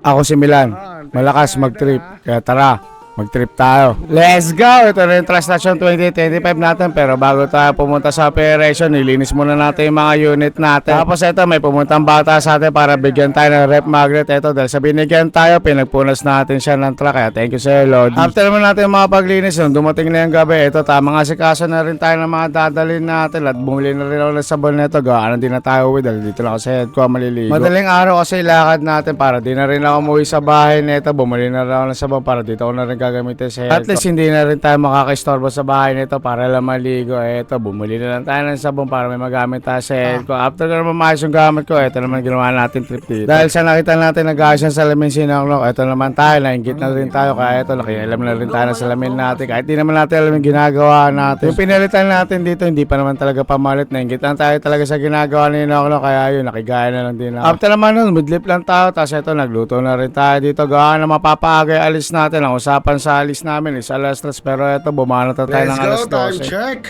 Ako si Milan, malakas mag-trip, kaya tara, mag-trip tayo. Let's go! Ito na yung Trust Station 2025 natin, pero bago tayo pumunta sa operation, nilinis muna natin yung mga unit natin. Tapos ito, may pumuntang bata sa atin para bigyan tayo ng rep magnet. Ito, dahil sa binigyan tayo, pinagpunas natin siya ng truck, kaya thank you sa'yo, Lord. After naman natin yung mga paglinis, nung dumating na yung gabi, ito, tamang asikaso na rin tayo ng mga dadalhin natin at bumili na rin ako ng sabon nito. Gawaan din na tayo uwi dahil dito lang ako sa head ko maliligo. Madaling araw kasi lakad natin para di na rin ako umuwi sa bahay nito. Bumili na rin ako ng sabon para dito ako na rin gagamitin sa head ko. At least hindi na rin tayo makakaistorbo sa bahay nito para lang maligo. Ito, bumili na lang tayo ng sabon para may magamit tayo sa head ko. After na naman maayos yung gamit ko, ito naman ginawa natin trip dito. Dahil sa nakita natin nag-aayos yung salamin sinaklok, ito naman tayo, nainggit na rin tayo. Kaya ito, nakialam na rin tayo ng salamin natin. Kahit di naman natin alam yung ginagawa natin. Yung pinalitan natin dito, hindi pa naman talaga pamalit. Nainggit lang tayo talaga sa ginagawa ni Noklok. Kaya yun, nakigaya na lang din ako. After naman nun, midlip lang tayo. Tapos ito, nagluto na rin tayo dito. Gawa na mapapaagay alis natin. Ang usapan sa alis namin is alas 3. Pero ito, bumanat na tayo ng alas 12. Let's go, time check!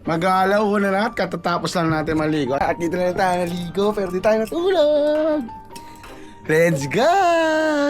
Mag-aalaw na na at katatapos lang natin maligo. At dito na tayo naligo pero di tayo natulog. Let's go!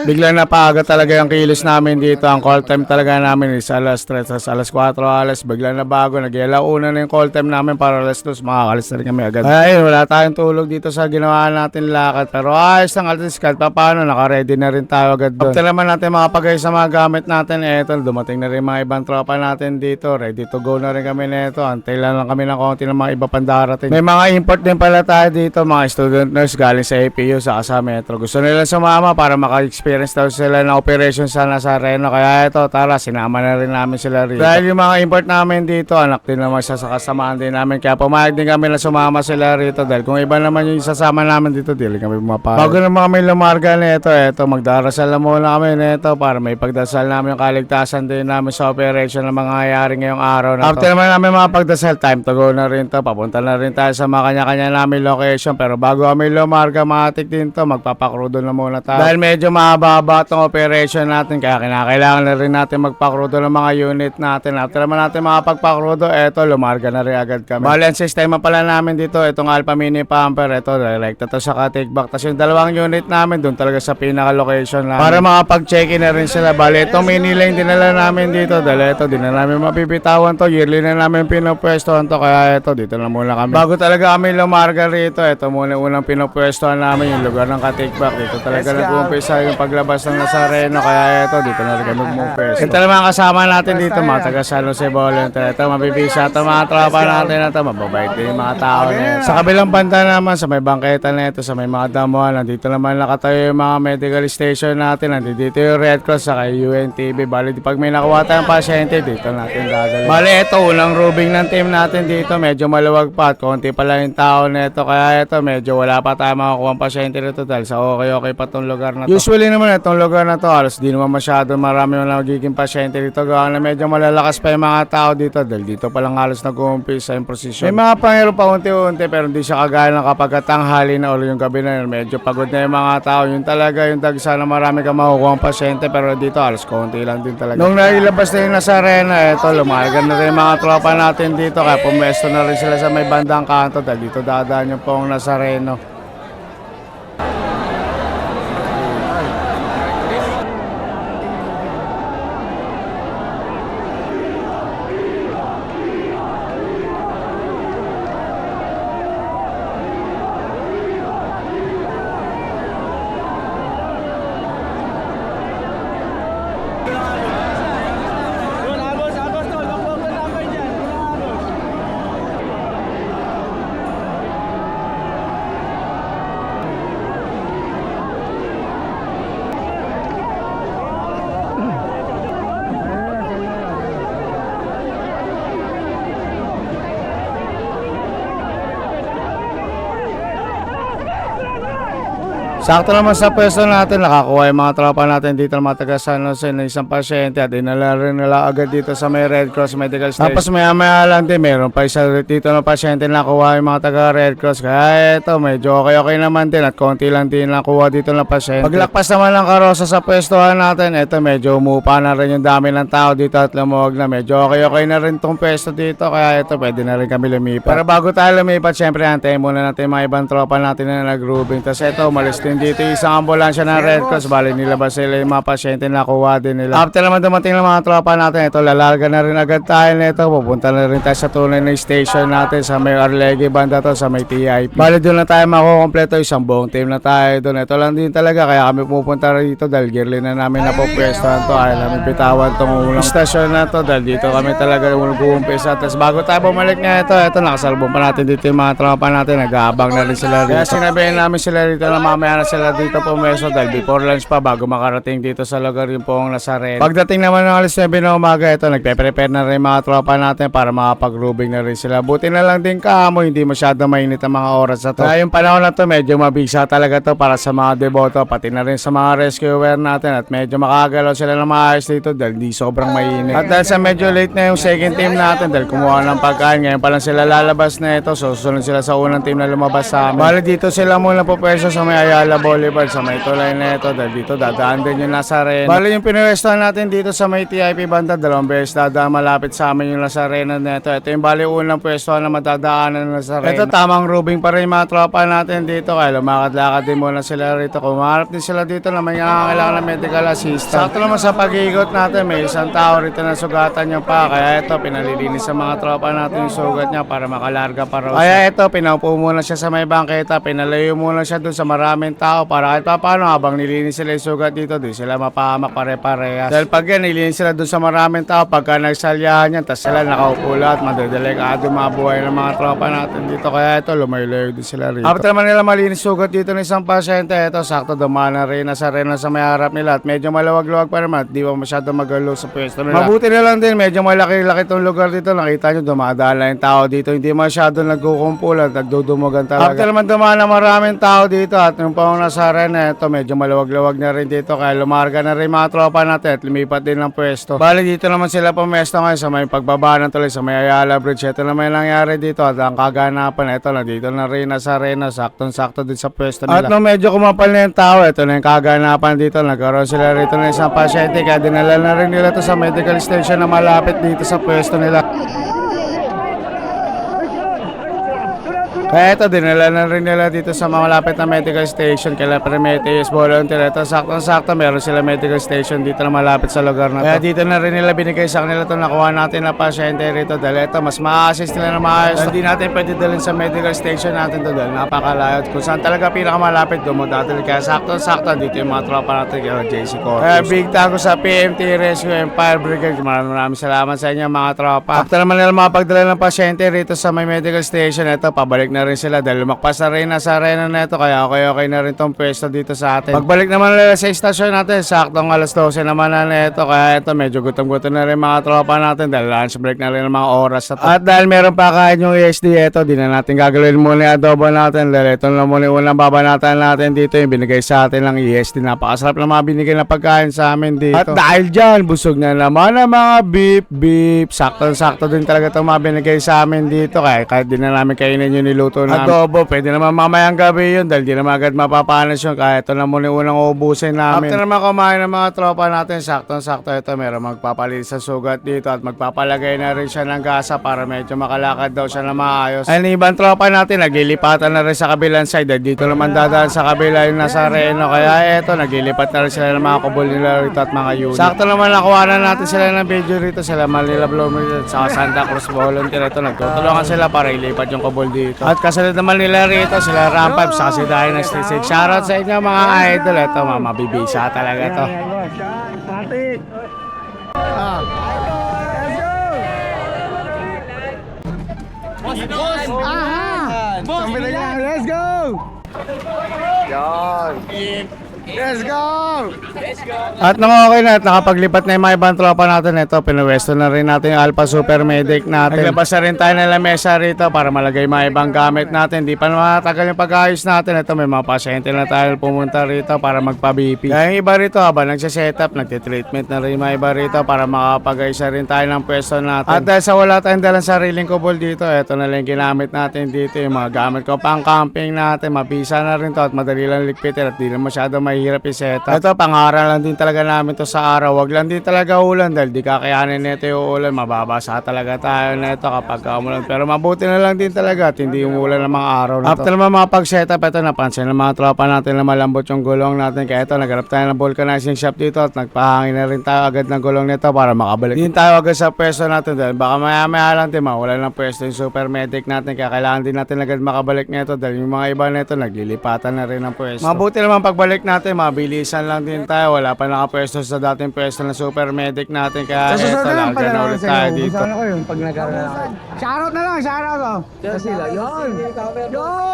Biglang napaaga talaga yung kilos namin dito. Ang call time talaga namin is alas 3, alas 4, alas. Biglang nabago. Nag-ilauna na yung call time namin para alas 2. Makakalis na rin kami agad. Ay, wala tayong tulog dito sa ginawa natin lakad. Pero ayos lang at least kahit pa paano, naka-ready na rin tayo agad doon. After naman natin makapagay sa mga gamit natin, eto, dumating na rin mga ibang tropa natin dito. Ready to go na rin kami nito. Antay lang kami ng konti ng mga iba pang darating. May mga import din pala tayo dito, mga student nurse galing sa APU sa Metro. Gusto nila sumama para maka-experience daw sila ng operation sa Nazareno. Kaya ito, tara, sinama na rin namin sila rito. Dahil yung mga import namin dito, anak din naman siya sa kasamaan din namin. Kaya pumayag din kami na sumama sila rito. Dahil kung iba naman yung sasama namin dito, dili kami pumapayag. Bago naman kami lumarga nito, magdarasal na muna kami nito para may pagdasal namin yung kaligtasan din namin sa operation na mangyayari ngayong araw na to. After naman namin mga pagdasal, time to go na rin to. Papunta na rin tayo sa mga kanya-kanya namin location. Pero bago kami lumarga, matik din to, magpapakrudo na muna tayo. Dahil medyo mahaba itong operation natin, kaya kinakailangan na rin natin magpakrudo ng mga unit natin. After naman natin makapagpakrudo, eto, lumarga na rin agad kami. Bali, ang sistema pala namin dito, itong Alpha Mini Pumper, ito, direct to sa take back. Tapos yung dalawang unit namin, doon talaga sa pinaka-location namin. Para makapag-check-in na rin sila. Bali, itong mini lane dinala namin dito. Dahil ito, di na namin mapipitawan to. Yearly na namin pinupwestohan to. Kaya ito, dito na muna kami. Bago talaga kami lumarga rito, ito muna unang pinupwestohan namin yung lugar ng ka-take back. Dito talaga nag-umpisa yung paglabas ng Nazareno. Kaya ito, dito na rin kami mag-umpisa. Ito naman kasama natin dito, mga taga San Jose Volunteer. Ito, mabibisa ito mga tropa natin na ito. Mababait din yung mga tao na. Sa kabilang banda naman, sa may bangketa na ito, sa may mga damuhan, nandito naman nakatayo yung mga medical station natin. Nandito yung Red Cross, saka UNTV. Bali, pag may nakuha tayong pasyente, dito natin dadalhin. Bali, ito, unang rubing ng team natin dito. Medyo maluwag pa at konti pa lang yung tao na ito. Kaya ito, medyo wala pa tayo makakuha ang pasyente nito dahil sa okay pa itong lugar na to. Usually naman itong lugar na to, halos di naman masyado marami na magiging pasyente dito. Gawa na medyo malalakas pa yung mga tao dito dahil dito pa lang halos nag-uumpisa yung prosesyon. May mga pangero pa unti-unti pero hindi siya kagaya ng kapag tanghali na o yung gabi na yun. Medyo pagod na yung mga tao. Yun talaga yung dagsa na marami kang makukuha ang pasyente pero dito halos konti lang din talaga. Nung nailabas na yung Nazareno, eto, lumagan na rin mga tropa natin dito kaya pumesto na rin sila sa may bandang kanto dahil dito dadaan yung pong Nazareno. Sakto naman sa pwesto natin, nakakuha yung mga tropa natin dito ng mga taga San Jose na isang pasyente at dinala rin nila agad dito sa may Red Cross Medical Station. Tapos maya lang din, meron pa isa dito ng pasyente na nakuha yung mga taga Red Cross. Kaya ito, medyo okay naman din at konti lang din nakuha dito ng pasyente. Paglakpas naman ng karosa sa pwestohan natin, ito medyo umupa na rin yung dami ng tao dito at lumuwag na. Medyo okay na rin tong pwesto dito, kaya ito pwede na rin kami lumipat. Pero bago tayo lumipat, syempre antayin muna natin mga ibang tropa natin na nag-grooving. Tapos ito, umalis din namin dito isang ambulansya ng Red Cross. Bali nilabas sila yung mga pasyente na kuha din nila. After naman dumating ng mga tropa natin, ito lalarga na rin agad tayo nito. Pupunta na rin tayo sa tunay na station natin sa may Arlegui banda to, sa may TIP. Bali doon na tayo makukompleto, isang buong team na tayo doon. Ito lang din talaga kaya kami pupunta rito dahil girly na namin napopwestuhan to. Ayaw namin bitawan tong unang stasyon na to dahil dito kami talaga mag-uumpisa. Tapos bago tayo bumalik nga ito nakasalubong pa natin dito yung mga tropa natin. Nag-aabang na rin sila rito. Kaya sinabihin namin sila rito na mamaya na sila dito pumeso dahil before lunch pa bago makarating dito sa lugar yung pong Nazareno. Pagdating naman ng alas 9 na umaga, ito nagpe-prepare na rin mga tropa natin para makapag-rubing na rin sila. Buti na lang din kamo, hindi masyado mainit ang mga oras na to. Kaya yung panahon na to medyo mabisa talaga to para sa mga deboto, pati na rin sa mga rescuer natin at medyo makagalaw sila ng maayos dito dahil di sobrang mainit. At dahil sa medyo late na yung second team natin dahil kumuha ng pagkain, ngayon pa lang sila lalabas na ito, so susunod sila sa unang team na lumabas sa amin. Bali dito sila muna po pwesto sa may Ayala Boulevard, sa may tulay na ito dahil dito dadaan din yung Nazareno. Bali yung pinwestuhan natin dito sa may TIP banda, dalawang beses dadaan malapit sa amin yung Nazareno na ito. Ito yung bali unang pwestuhan na madadaanan ng Nazareno. Ito tamang rubing pa rin mga tropa natin dito kaya lumakad-lakad din muna sila rito. Kung maharap din sila dito na may kailangan ng medical assistance. Sakto naman sa pag-iikot natin may isang tao rito na sugatan niya pa, kaya ito pinalilinis sa mga tropa natin yung sugat niya para makalarga pa raw. Kaya ito pinaupo muna siya sa may bangketa, pinalayo muna siya dun sa maraming tao para kahit paano habang nilinis sila yung sugat dito, di sila mapahamak pare-parehas. Dahil pag yan nilinis sila dun sa maraming tao, pagka nagsalyahan yan, tas sila nakaupo lahat, madadelikado mga buhay ng mga tropa natin dito, kaya ito lumayo-layo din sila rito. After man nila malinis sugat dito ng isang pasyente, ito sakto dumaan na rin sa Reno sa may harap nila at medyo malawag-luwag pa naman at di pa masyado magalo sa pwesto nila. Mabuti na lang din, medyo malaki-laki itong lugar dito, nakita nyo dumadaan lang yung tao dito, hindi masyado nagkukumpulan, nagdudumugan talaga. After naman dumaan na maraming tao dito at yung pang nasa Reno, ito medyo malawag-luwag na rin dito kaya lumarga na rin mga tropa natin at lumipat din ng pwesto. Bali dito naman sila pumesto ngayon sa may pagbaba ng tuloy sa may Ayala Bridge. Ito naman yung nangyari dito at ang kaganapan ito na dito na rin nasa Reno, saktong-sakto din sa pwesto nila. At nung medyo kumapal na yung tao, ito na yung kaganapan dito, nagkaroon sila rito ng isang pasyente kaya dinala na rin nila to sa medical station na malapit dito sa pwesto nila. Kaya ito, dinala na rin nila dito sa mga malapit na medical station kaya Prometheus Volunteer. Ito, saktong-sakto, meron sila medical station dito na malapit sa lugar na to. Kaya dito na rin nila binigay sa kanila ito, nakuha natin na pasyente rito dahil ito, mas ma-assist nila na maayos. Hindi natin pwede dalhin sa medical station natin to dahil napakalayo. Kung saan talaga pinakamalapit, dumadatil. Kaya saktong-sakto, dito yung mga tropa natin kaya JC Corpus. Kaya big thank you sa PMT Rescue Empire Brigade. Maraming salamat sa inyo mga tropa. After naman nila makapagdala ng pasyente rito sa may medical station, ito, pabalik na rin sila dahil lumakpas na rin nasa arena na ito kaya okay na rin tong pwesto dito sa atin. Pagbalik naman nila sa istasyon natin, saktong alas 12 naman na ito kaya ito medyo gutom-gutom na rin mga tropa natin dahil lunch break na rin ang mga oras na to. At dahil meron pa kain yung ESD ito, di na natin gagawin muna yung adobo natin dahil ito na muna yung unang babanatan natin dito yung binigay sa atin ng ESD. Napakasarap na mga binigay na pagkain sa amin dito. At dahil dyan, busog na naman ang mga beef. Saktong-sakto din talaga itong mga binigay sa amin dito kaya kahit di na namin kainin yung niluto namin. Adobo, pwede naman mamayang gabi yun dahil di naman agad mapapanas yun kaya ito na muna yung unang ubusin namin. After naman kumain ng mga tropa natin, saktong-sakto ito meron magpapalit sa sugat dito at magpapalagay na rin siya ng gasa para medyo makalakad daw siya na maayos. Ay ibang tropa natin, naglilipatan na rin sa kabilang side at dito naman dadaan sa kabila yung nasa Reno kaya eto, naglilipat na rin sila ng mga kubol nila rito at mga unit. Sakto naman nakuha na natin sila ng video rito, sila Manila Blooming at sa Santa Cruz Volunteer. Ito, nagtutulungan sila para ilipat yung kubol dito. At kasunod naman nila rito, sila Rampab sa kasi dahil ng Stisig. Shoutout sa inyo mga idol. Ito, mabibisa talaga to. Let's go! Let's go! At nang okay na at nakapaglipat na yung mga ibang tropa natin, ito, pinuwesto na rin natin yung Alpha Super Medic natin. Naglabas na rin tayo ng lamesa rito para malagay mga ibang gamit natin. Di pa matagal yung pag-ayos natin. Ito, may mga pasyente na tayo pumunta rito para magpa-BP. Kaya yung iba rito, habang nagsiset-up, nagtitreatment na rin yung mga iba rito para makapag-ayos na rin tayo ng pwesto natin. At dahil sa wala tayong dalang sariling kubol dito, ito na lang ginamit natin dito. Yung mga gamit ko pang camping natin, mabisa na rin to at madali lang likpitin at di na masyado may mahirap i-set up. Ito, pangaral lang din talaga namin to sa araw. Wag lang din talaga ulan dahil di kakayanin nito yung ulan. Mababasa talaga tayo nito kapag umulan. Pero mabuti na lang din talaga at hindi umulan ng mga araw na to. After naman mga pag-set up, ito napansin ng mga tropa natin na malambot yung gulong natin. Kaya ito, naghanap tayo ng vulcanizing shop dito at nagpahangin na rin tayo agad ng gulong nito para makabalik din tayo agad sa pwesto natin dahil baka maya-maya lang din mawala ng pwesto yung super medic natin. Kaya kailangan din natin agad makabalik nito dahil yung mga iba nito naglilipatan na rin ng pwesto. Mabuti naman pagbalik natin, mabilisan lang din tayo. Wala pa nakapwesto sa dating pwesto ng super medic natin. Kaya ito, lagyan na ulit tayo dito. Ano ko yun pag nagkaroon na ako? Shoutout na lang, shoutout oh. Sila, yun.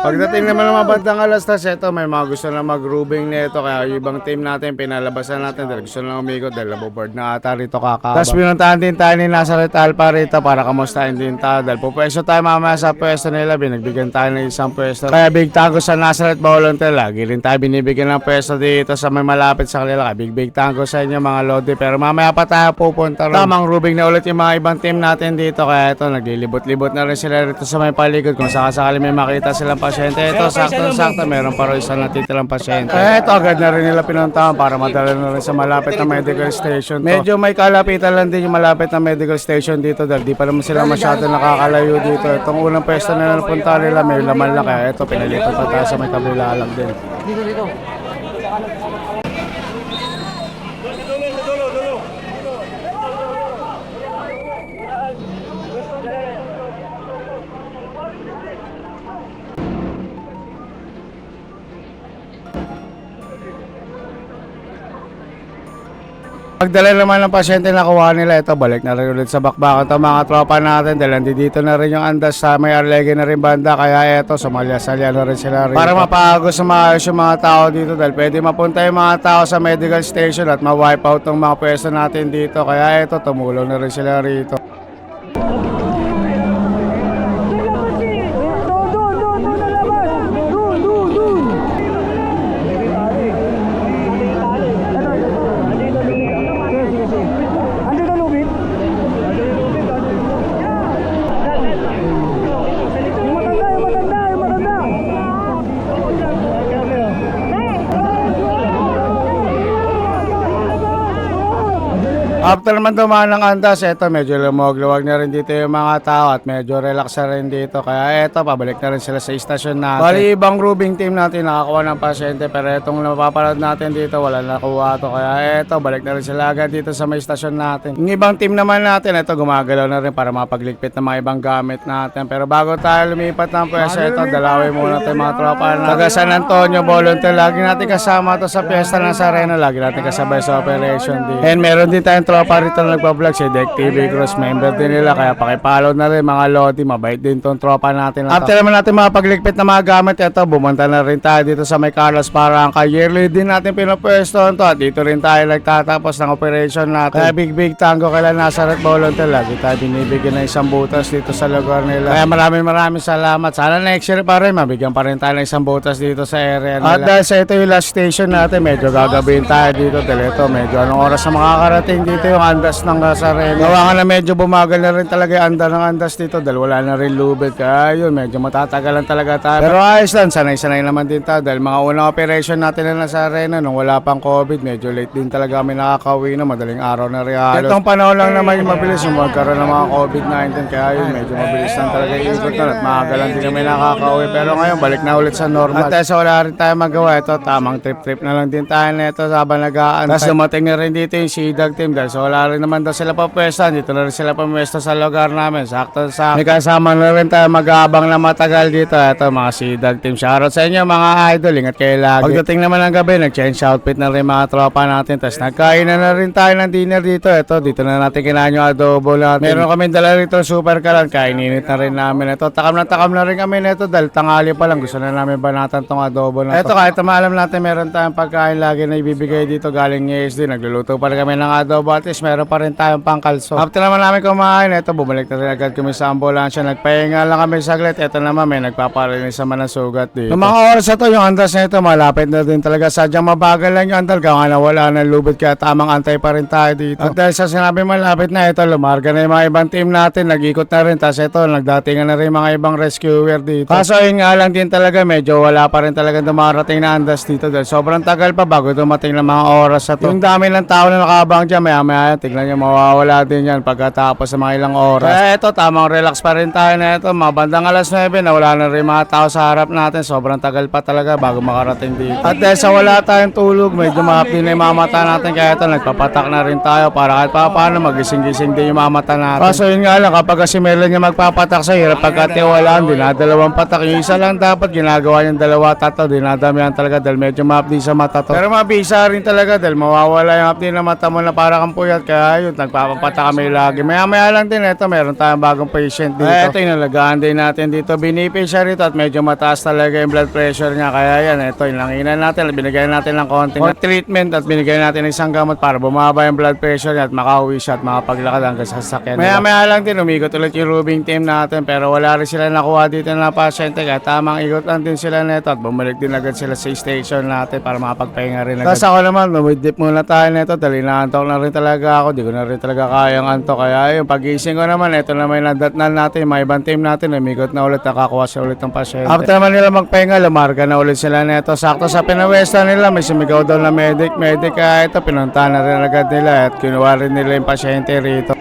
Pagdating naman ng mga bandang alas 3, ito may mga gusto na mag-grooving nito. Kaya yung ibang team natin, pinalabasan natin dahil gusto na umikot dahil naboboard na ata rito kakaba. Tapos pinuntahan din tayo ni Nazareth Alpha rito para kamustahin din tayo dahil pupwesto tayo mamaya sa pwesto nila. Binagbigyan tayo ng isang pwesto. Kaya big tango sa Nazareth Volunteer. Lagi rin tayo binibigyan ng pwesto dito sa may malapit sa kanila. Kaya big tango sa inyo mga lodi. Pero mamaya pa tayo pupunta rin. Tamang grooving na ulit yung mga ibang team natin dito. Kaya ito, naglilibot-libot na rin sila rito sa may paligid. Kung sakasakali may makita silang pasyente. Ito, sakto-sakto. Meron pa rin isang natitirang pasyente. Kaya ito, agad na rin nila pinuntahan para madala na rin sa malapit na medical station. Medyo may kalapitan lang din yung malapit na medical station dito dahil di pa naman sila masyado nakakalayo dito. Itong unang pwesto na napunta nila may laman lang. Kaya ito, pinalitan pa tayo sa may kabila lang din. Dito. Pagdala naman ng pasyente na kuha nila, ito balik na rin ulit sa bakbakan ito mga tropa natin dahil dito na rin yung andas sa may Arlege na rin banda. Kaya ito, sumalya-salya na rin sila rin para mapagos sa maayos yung mga tao dito dahil pwede mapunta yung mga tao sa medical station at ma-wipe out ng mga pwesto natin dito. Kaya ito, tumulong na rin sila rito. After naman dumaan ng andas, eto medyo lumawag-luwag na rin dito yung mga tao at medyo relax na rin dito. Kaya eto, pabalik na rin sila sa istasyon natin. Bali, ibang grooving team natin nakakuha ng pasyente pero etong napapanood natin dito, wala nakuha to. Kaya eto, balik na rin sila agad dito sa may istasyon natin. Yung ibang team naman natin, eto gumagalaw na rin para mapagligpit ng mga ibang gamit natin. Pero bago tayo lumipat ng pwesto, eto, dalawin muna tayo mga tropa na taga San Antonio Volunteer. Lagi natin kasama to sa Fiesta ng Sareno. Lagi natin kasabay sa operation din. And meron din tayong tropa rito na nagpa-vlog si Deck TV Cross, member din nila kaya pakipollow na rin mga lodi, mabait din tong tropa natin. After naman natin mapagligpit na mga gamit, ito bumunta na rin tayo dito sa may Carlos Parangka. Yearly din natin pinapwestohan to at dito rin tayo nagtatapos ng operation natin. Kaya big tango kailan Nazareth Volunteer, lagi tayo binibigyan ng isang butas dito sa lugar nila. Kaya maraming salamat. Sana next year pa rin mabigyan pa rin tayo ng isang butas dito sa area nila. At dahil sa ito yung last station natin, medyo gagabihin tayo dito dahil ito medyo anong oras na makakarating dito yung andas ng Nazareno. Gawa nga na medyo bumagal na rin talaga yung andas dito dahil wala na rin lubid. Kaya yun, medyo matatagalan talaga tayo. Pero ayos lang, sanay-sanay naman din tayo dahil mga unang operation natin na Nazareno nung wala pang COVID, medyo late din talaga kami nakakauwi na, madaling araw na rin halos. Itong panahon lang naman yung mabilis yung magkaroon ng mga COVID-19 kaya yun, medyo mabilis lang talaga yung ikot na at maaga lang din kami nakakauwi. Pero ngayon, balik na ulit sa normal. At sa wala rin tayo magawa, ito tamang trip na lang din tayo nito habang nag-aantay. Tapos dumating na rin dito yung SIDAG team dahil so wala rin naman daw sila papwesto. Dito na rin sila pamwesto sa lugar namin. Sakto sa may kasama na rin tayo mag-aabang na matagal dito. Ito mga SIDAG team. Shoutout sa inyo mga idol. Ingat kayo lagi. Pagdating naman ng gabi, nag-change outfit na rin mga tropa natin. Tapos nagkain na rin tayo ng dinner dito. Ito, dito na natin kinain yung adobo natin. Meron kami dala rito super kalan. Kainin na rin namin. Ito, takam na rin kami nito dahil tanghali pa lang. Gusto na namin banatan tong adobo na ito. Ito, kahit maalam natin meron tayong pagkain lagi na ibibigay dito galing ESD. Nagluluto pa rin kami ng adobo. At at least meron pa rin tayong pangkalso. After naman namin kumain, ito bumalik na rin agad kami sa ambulansya. Nagpahinga lang kami saglit. Ito naman may nagpaparinis naman ng sugat dito. Noong mga oras na to, yung andas na ito malapit na din talaga. Sadyang mabagal lang yung andal. Gawa na wala ng lubid kaya tamang antay pa rin tayo dito. At dahil sa sinabi malapit na ito, lumarga na yung mga ibang team natin. Nag-ikot na rin. Tapos ito, nagdatingan na rin mga ibang rescuer dito. Kaso yun nga lang din talaga, medyo wala pa rin talaga dumarating na andas dito. Dahil sobrang tagal pa bago dumating ng mga oras na to. Yung dami ng tao na nakabang dyan, maya tignan nyo, mawawala din yan pagkatapos sa mga ilang oras. Kaya ito, tamang relax pa rin tayo na ito. Mga bandang alas 9, nawala na rin mga tao sa harap natin. Sobrang tagal pa talaga bago makarating dito. At dahil sa wala tayong tulog, medyo mahapdi na yung mga mata natin. Kaya ito, nagpapatak na rin tayo para kahit paano magising-gising din yung mga mata natin. Kaso yun nga lang, kapag si Merlin yung magpapatak sa hirap pagkatiwalaan, dinadalawang patak. Yung isa lang dapat ginagawa yung dalawa, tatlo, dinadamihan talaga dahil medyo mahapdi sa mata to. Pero mabisa rin talaga dahil mawawala yung hapdi na mata mo na para kang puyat. Kaya yun, nagpapapatak kami lagi. Maya lang din ito, meron tayong bagong patient dito. Ito yung nalagaan din natin dito. Binipin siya rito at medyo mataas talaga yung blood pressure niya. Kaya yan, ito yung langinan natin. Binigay natin ng konting treatment at binigay natin ng isang gamot para bumaba yung blood pressure niya at makauwi siya at makapaglakad hanggang sa sasakyan. Maya lang din, umikot ulit yung rubing team natin pero wala rin sila nakuha dito na pasyente. Kaya tamang ikot lang din sila nito at bumalik din agad sila sa station natin para makapagpahinga rin agad. Tapos ako naman, lumidip muna tayo nito dahil naantok na rin talaga ako. Di ko na rin talaga kayang antok. Kaya yung pagising ko naman, ito na may nadatnan natin, may ibang team natin, umikot na ulit, nakakuha siya ulit ng pasyente. After naman nila magpahinga, lumarga na ulit sila nito. Sakto sa pinawesta nila, may sumigaw daw na medic. Kaya ito, pinunta na rin agad nila at kinuha rin nila yung pasyente rito.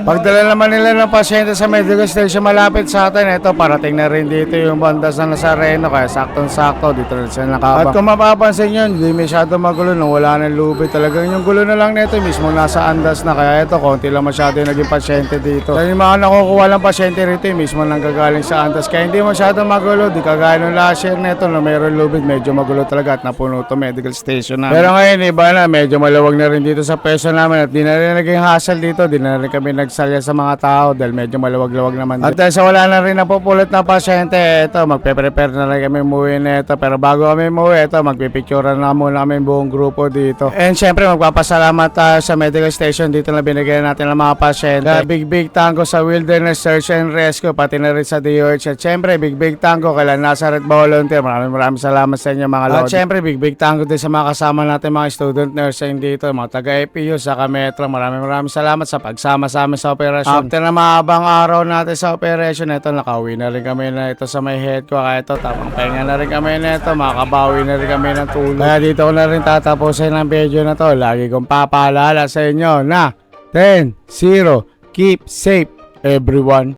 Pagdala naman nila ng pasyente sa medical station malapit sa atin, ito parating na rin dito yung bandas ng Nazareno kaya saktong-sakto dito rin sila nakabang. At kung mapapansin nyo, hindi masyado magulo nung wala ng lubid. Talagang yung gulo na lang nito mismo nasa andas na kaya ito konti lang masyado yung naging pasyente dito. Dahil yung mga nakukuha ng pasyente rito mismo nang gagaling sa andas kaya hindi masyado magulo. Di kagaya nung last year nito na mayroon lubid, medyo magulo talaga at napuno to medical station namin. Pero ngayon iba na, medyo maluwag na rin dito sa peso namin at di na rin naging hassle dito. Di na rin kami nagsalya sa mga tao dahil medyo maluwag-luwag naman. At dahil sa wala na rin napupulot na pasyente, ito magpe-prepare na rin kami umuwi na ito. Pero bago kami umuwi, ito magpipicture na muna kami buong grupo dito. And syempre magpapasalamat tayo sa medical station dito na binigyan natin ng mga pasyente. Big tango sa Wilderness Search and Rescue, pati na rin sa DOH. At syempre big tango kay Nazareth Volunteer. Maraming salamat sa inyo mga lord. At syempre big tango din sa mga kasama natin mga student nursing dito, mga taga-EPU sa Metro. Maraming salamat sa pagsama sa amin sa operasyon. After na mahabang araw natin sa operation, ito nakauwi na rin kami na ito sa may head ko. Kaya ito, tamang pahinga na rin kami na ito. Makabawi na rin kami ng tulog. Kaya dito ko na rin tatapusin ang video na to. Lagi kong papaalala sa inyo na 10-0, keep safe everyone.